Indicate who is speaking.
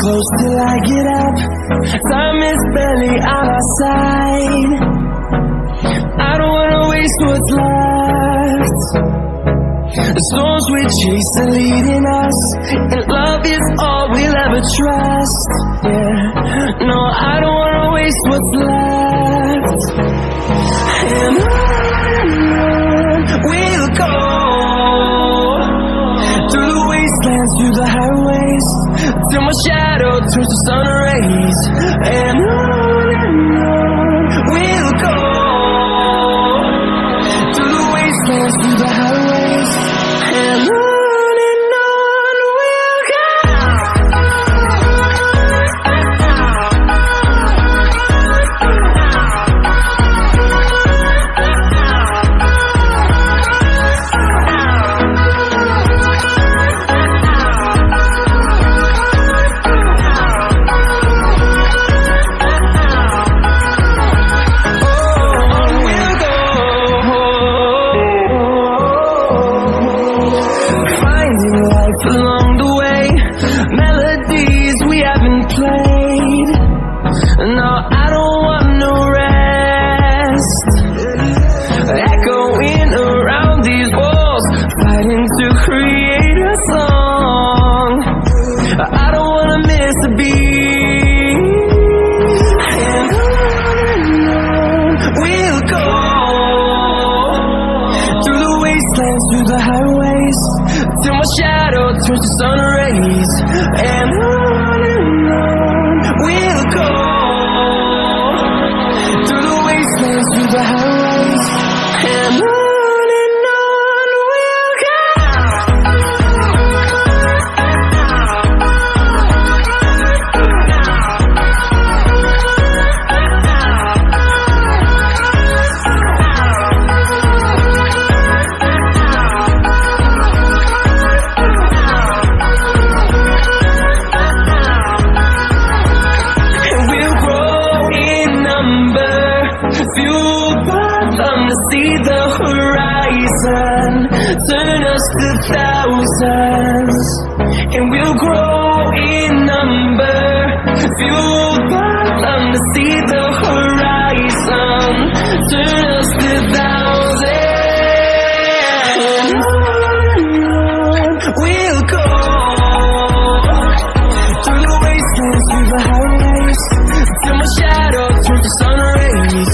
Speaker 1: close till I get up. Time is barely on our side. I don't wanna waste what's left. The storms we chase are leading us, and love is all we'll ever trust. Yeah, no, I don't wanna waste what's left. And on we'll go, through the wastelands, through the highways, till my shadow turns to sun rays. And on we'll go, through the wastelands, through the highways, and on we'll go. Along the way, melodies we haven't played. No, I don't want no rest. Echoing around these walls, fighting to create a song. I don't wanna miss a beat. And on we'll go, through the wastelands, through the highways, till my shadow turns to sun rays. And on we'll go, through the wastelands, through the highways, and on we'll go. Fueled by them to see the horizon, turn us to thousands, and we'll grow in number. Fueled by them to see the horizon, turn us to thousands, and on we'll go, through the wastelands, through the highways, till my shadow turns to sun rays.